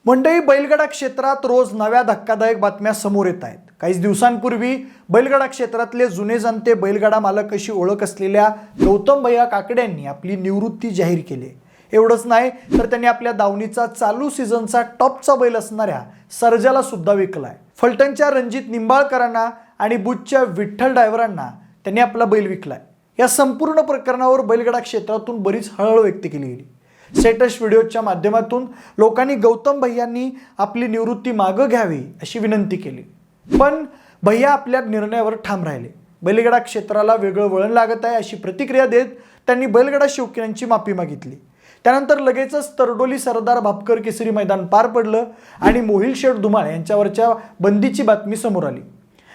मंडळी, बैलगाडा क्षेत्रात रोज नव्या धक्कादायक बातम्या समोर येत आहेत। काही दिवसांपूर्वी बैलगाडा क्षेत्रातले जुने जाणते बैलगाडा मालक अशी ओळख असलेल्या गौतम भैया काकडे यांनी आपली निवृत्ती जाहीर केली। एवढंच नाही तर त्यांनी आपल्या दावणीचा चालू सीझनचा टॉपचा बैल असणाऱ्या सर्जाला सुद्धा विकलाय। फलटणच्या रणजित निंबाळकरांना आणि बुधच्या विठ्ठल ड्रायव्हरांना त्यांनी आपला बैल विकलाय। या संपूर्ण प्रकरणावर बैलगाडा क्षेत्रातून बरीच हळहळ व्यक्त केली गेली। स्टेटस व्हिडिओच्या माध्यमातून लोकांनी गौतम भैयांनी आपली निवृत्ती मागे घ्यावी अशी विनंती केली, पण भैया आपल्या निर्णयावर ठाम राहिले। बैलगाडा क्षेत्राला वेगळं वळण लागत आहे अशी प्रतिक्रिया देत त्यांनी बैलगाडा शौकीनांची माफी मागितली। त्यानंतर लगेचच तरडोली सरदार भापकर केसरी मैदान पार पडलं आणि मोहिल शेठ धुमाळ यांच्यावरच्या बंदीची बातमी समोर आली।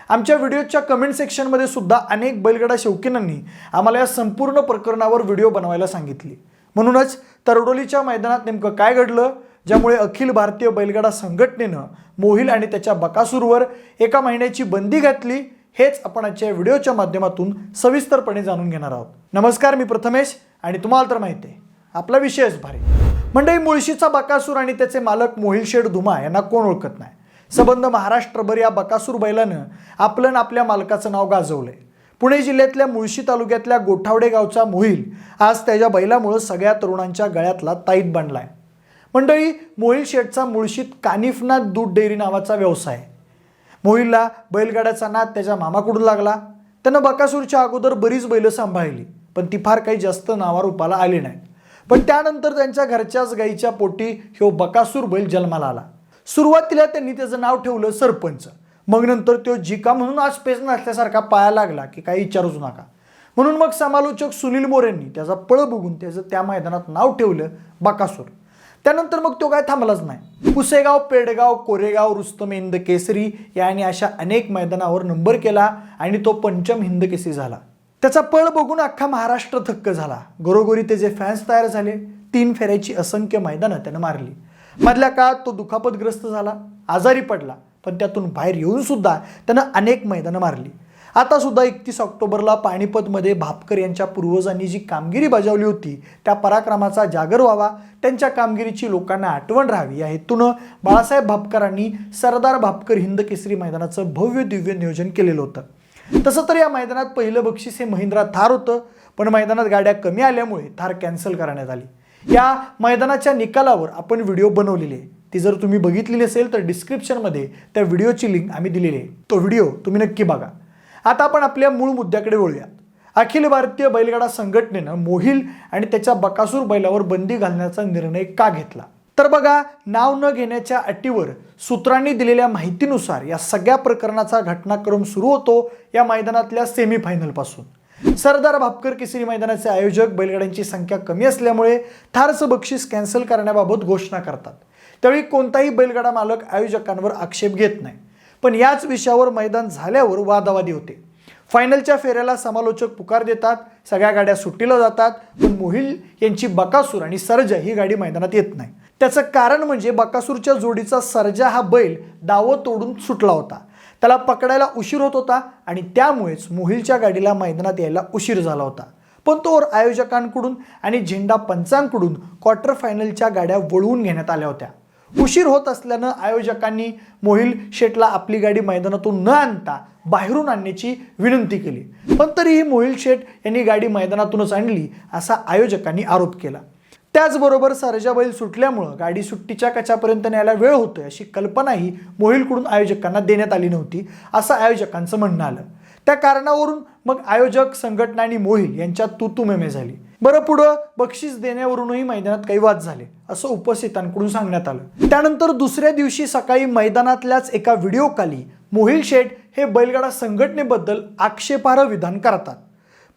आमच्या व्हिडिओच्या कमेंट सेक्शनमध्ये सुद्धा अनेक बैलगाडा शौकीनांनी आम्हाला या संपूर्ण प्रकरणावर व्हिडिओ बनवायला सांगितली। म्हणूनच तरडोलीच्या मैदानात नेमकं काय घडलं, ज्यामुळे अखिल भारतीय बैलगाडा संघटनेनं मोहिल आणि त्याच्या बकासूरवर 1 महिन्याची बंदी घातली, हेच आपण आजच्या व्हिडिओच्या माध्यमातून सविस्तरपणे जाणून घेणार आहोत। नमस्कार, मी प्रथमेश आणि तुम्हाला तर माहिती आहे आपला विषयच भारी। मंडळी, मुळशीचा बकासूर आणि त्याचे मालक मोहिल शेठ धुमाळ यांना कोण ओळखत नाही। संबंध महाराष्ट्रभर या बकासूर बैलानं आपलं आणि आपल्या मालकाचं नाव गाजवलंय। पुणे जिल्ह्यातल्या मुळशी तालुक्यातल्या गोठावडे गावचा मोहिल आज त्याच्या बैलामुळे सगळ्या तरुणांच्या गळ्यातला ताईत बनलाय। मंडळी, मोहिल शेठचा मुळशीत कानिफनाथ दूध डेअरी नावाचा व्यवसाय आहे। मोहिलला बैलगाड्याचा नाद त्याच्या मामाकडून लागला। त्यानं बकासूरच्या अगोदर बरीच बैलं सांभाळली, पण ती फार काही जास्त नावारूपाला आली नाही। पण त्यानंतर त्यांच्या घरच्याच गाईच्या पोटी ह्यो बकासूर बैल जन्माला आला। सुरुवातीला त्यांनी त्याचं नाव ठेवलं सरपंच, मग नंतर तो जिका म्हणून आज पेच नसल्यासारखा पाया लागला की काही विचारूच नका। म्हणून मग समालोचक सुनील मोरेंनी त्याचा पळ बघून त्याचं त्या मैदानात नाव ठेवलं बकासूर। त्यानंतर मग तो काय थांबलाच नाही। पुसेगाव, पेडगाव, कोरेगाव, रुस्तम हिंद केसरी याने अशा अनेक मैदानावर नंबर केला आणि तो पंचम हिंद केसरी झाला। त्याचा पळ बघून अख्खा महाराष्ट्र थक्क झाला। घरोघरी त्याचे फॅन्स तयार झाले। 3 फेऱ्याची असंख्य मैदानं त्यानं मारली। मधल्या काळात तो दुखापतग्रस्त झाला, आजारी पडला, पण त्यातून बाहेर येऊन सुद्धा त्यानं अनेक मैदानं मारली। आता सुद्धा 31 ऑक्टोबरला पाणीपतमध्ये भापकर यांच्या पूर्वजांनी जी कामगिरी बजावली होती त्या पराक्रमाचा जागर व्हावा, त्यांच्या कामगिरीची लोकांना आठवण राहावी या हेतूनं बाळासाहेब भापकरांनी सरदार भापकर हिंद केसरी मैदानाचं भव्य दिव्य नियोजन केलेलं होतं। तसं तर या मैदानात पहिलं बक्षीस हे महिंद्रा थार होतं, पण मैदानात गाड्या कमी आल्यामुळे थार कॅन्सल करण्यात आली। या मैदानाच्या निकालावर आपण व्हिडिओ बनवलेली आहे, ती जर तुम्ही बघितली नसेल तर डिस्क्रिप्शनमध्ये त्या व्हिडिओची लिंक आम्ही दिलेली आहे, तो व्हिडिओ तुम्ही नक्की बघा। आता आपण आपल्या मूळ मुद्द्याकडे वळूयात। अखिल भारतीय बैलगाडा संघटनेनं मोहिल आणि त्याच्या बकासूर बैलावर बंदी घालण्याचा निर्णय का घेतला, तर बघा, नाव न घेण्याच्या अटीवर सूत्रांनी दिलेल्या माहितीनुसार या सगळ्या प्रकरणाचा घटनाक्रम सुरू होतो या मैदानातल्या सेमीफायनल पासून। सरदार भापकर केसरी मैदानाचे आयोजक बैलगाड्यांची संख्या कमी असल्यामुळे थारचं बक्षीस कॅन्सल करण्याबाबत घोषणा करतात। त्यावेळी कोणताही बैलगाडा मालक आयोजकांवर आक्षेप घेत नाही, पण याच विषयावर मैदान झाल्यावर वादावादी होते। फायनलच्या फेऱ्याला समालोचक पुकार देतात, सगळ्या गाड्या सुट्टीला जातात, पण मोहिल यांची बकासूर आणि सर्जा ही गाडी मैदानात येत नाही। त्याचं कारण म्हणजे बकासूरच्या जोडीचा सर्जा हा बैल दावं तोडून सुटला होता, त्याला पकडायला उशीर होत होता आणि त्यामुळेच मोहिलच्या गाडीला मैदानात यायला उशीर झाला होता। पण तोवर आयोजकांकडून आणि झेंडा पंचांकडून क्वार्टर फायनलच्या गाड्या वळवून घेण्यात आल्या होत्या। उशीर होत असल्यानं आयोजकांनी मोहिल शेठला आपली गाडी मैदानातून न आणता बाहेरून आणण्याची विनंती केली, पण तरीही मोहिल शेठ यांनी गाडी मैदानातूनच आणली असा आयोजकांनी आरोप केला। त्याचबरोबर सर्जा बैल सुटल्यामुळं गाडी सुट्टीच्या कचापर्यंत न्यायला वेळ होतोय अशी कल्पनाही मोहिलकडून आयोजकांना देण्यात आली नव्हती असं आयोजकांचं म्हणणं आलं। त्या कारणावरून मग आयोजक, संघटना आणि मोहिल यांच्यात तू-तू-मैं-मैं झाली। बरं, पुढं बक्षीस देण्यावरूनही मैदानात काही वाद झाले असं उपस्थितांकडून सांगण्यात आलं। त्यानंतर दुसऱ्या दिवशी सकाळी मैदानातल्याच एका व्हिडिओ खाली मोहिल शेठ हे बैलगाडा संघटनेबद्दल आक्षेपार्ह विधान करतात,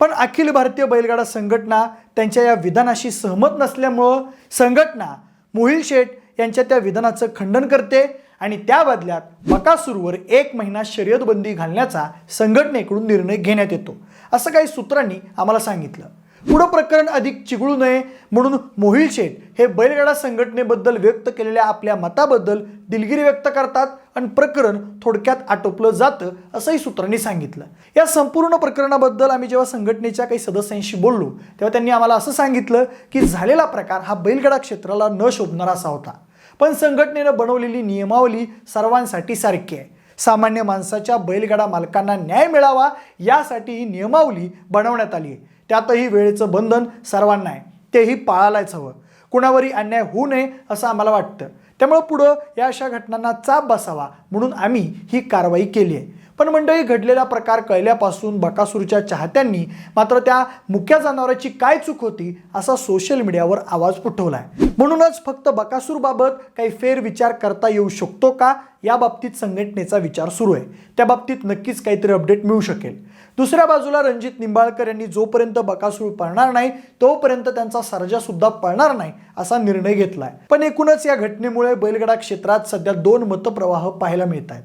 पण अखिल भारतीय बैलगाडा संघटना त्यांच्या या विधानाशी सहमत नसल्यामुळं संघटना मोहिल शेठ यांच्या त्या विधानाचं खंडन करते आणि त्या बदल्यात बकासूरवर 1 महिना शर्यतबंदी घालण्याचा संघटनेकडून निर्णय घेण्यात येतो असं काही सूत्रांनी आम्हाला सांगितलं। पुढं प्रकरण अधिक चिघळू नये म्हणून मोहिल शेठ हे बैलगाडा संघटनेबद्दल व्यक्त केलेल्या आपल्या मताबद्दल दिलगिरी व्यक्त करतात आणि प्रकरण थोडक्यात आटोपलं जातं असंही सूत्रांनी सांगितलं। या संपूर्ण प्रकरणाबद्दल आम्ही जेव्हा संघटनेच्या काही सदस्यांशी बोललो तेव्हा त्यांनी आम्हाला असं सांगितलं की झालेला प्रकार हा बैलगाडा क्षेत्राला न शोभणारा असा होता, पण संघटनेनं बनवलेली नियमावली सर्वांसाठी सारखी आहे. सामान्य माणसाच्या बैलगाडा मालकांना न्याय मिळावा यासाठी ही नियमावली बनवण्यात आली आहे. त्यातही वेळेचं बंधन सर्वांना आहे, तेही पाळायलाच हवं. कुणावरही अन्याय होऊ नये असं आम्हाला वाटतं. त्यामुळे पुढं या अशा घटनांना चाप बसावा म्हणून आम्ही ही कारवाई केली आहे. पण मंडळी, घडलेला प्रकार कळल्यापासून बकासूरच्या चाहत्यांनी मात्र त्या मुक्या जनावराची काय चूक होती असा सोशल मीडियावर आवाज उठवलाय. म्हणूनच फक्त बकासूरबाबत काही फेरविचार करता येऊ शकतो का या बाबतीत संघटनेचा विचार सुरू आहे. त्या बाबतीत नक्कीच काहीतरी अपडेट मिळू शकेल. दुसऱ्या बाजूला रणजित निंबाळकर यांनी जोपर्यंत बकासूर पळणार नाही तोपर्यंत त्यांचा सर्जा सुद्धा पळणार नाही असा निर्णय घेतलाय. पण एकूणच या घटनेमुळे बैलगाडा क्षेत्रात सध्या दोन मतप्रवाह पाहायला मिळत आहेत.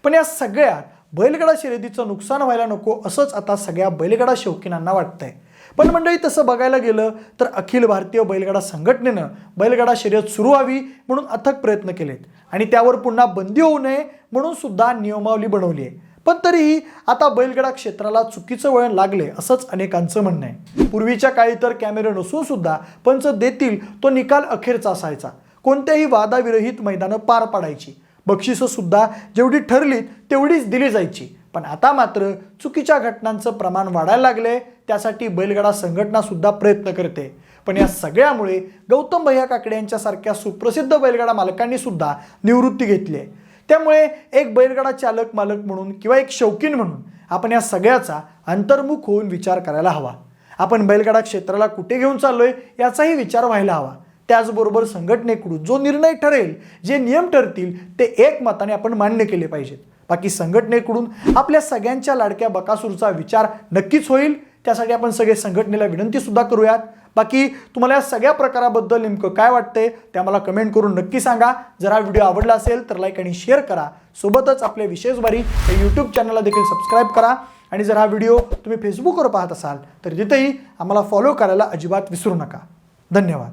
पण या सगळ्यात बैलगाडा शर्यतीचं नुकसान व्हायला नको असंच आता सगळ्या बैलगाडा शौकीनांना वाटतंय. पण मंडळी, तसं बघायला गेलं तर अखिल भारतीय बैलगाडा संघटनेनं बैलगाडा शर्यत सुरू व्हावी म्हणून अथक प्रयत्न केलेत आणि त्यावर पुन्हा बंदी होऊ नये म्हणून सुद्धा नियमावली बनवली आहे. पण तरीही आता बैलगाडा क्षेत्राला चुकीचं वळण लागले असंच अनेकांचं म्हणणं आहे. पूर्वीच्या काळी तर कॅमेरे नसून सुद्धा पंच देतील तो निकाल अखेरचा असायचा. कोणत्याही वादाविरहित मैदानं पार पाडायची. बक्षिसं सुद्धा जेवढी ठरलीत तेवढीच दिली जायची. पण आता मात्र चुकीच्या घटनांचं प्रमाण वाढायला लागले. त्यासाठी बैलगाडा संघटना सुद्धा प्रयत्न करते. पण या सगळ्यामुळे गौतम भैया काकडे यांच्यासारख्या सुप्रसिद्ध बैलगाडा मालकांनी सुद्धा निवृत्ती घेतली आहे. त्यामुळे एक बैलगाडा चालक मालक म्हणून किंवा एक शौकीन म्हणून आपण या सगळ्याचा अंतर्मुख होऊन विचार करायला हवा. आपण बैलगाडा क्षेत्राला कुठे घेऊन चाललोय याचाही विचार व्हायला हवा. त्याचबरोबर संघटनेकडून जो निर्णय ठरेल, जे नियम ठरतील ते एकमताने आपण मान्य केले पाहिजेत. बाकी संघटनेकडून आपल्या सगळ्यांच्या लाडक्या बकासूरचा विचार नक्कीच होईल. त्यासाठी आपण सगळे संघटनेला विनंती सुद्धा करूयात. बाकी तुम्हाला या सगळ्या प्रकाराबद्दल नेमकं काय वाटतंय ते आम्हाला कमेंट करून नक्की सांगा. जर हा व्हिडिओ आवडला असेल तर लाईक आणि शेअर करा. सोबतच आपल्या विशेष बारी या यूट्यूब चॅनलला देखील सबस्क्राईब करा. आणि जर हा व्हिडिओ तुम्ही फेसबुकवर पाहत असाल तर तिथेही आम्हाला फॉलो करायला अजिबात विसरू नका. धन्यवाद.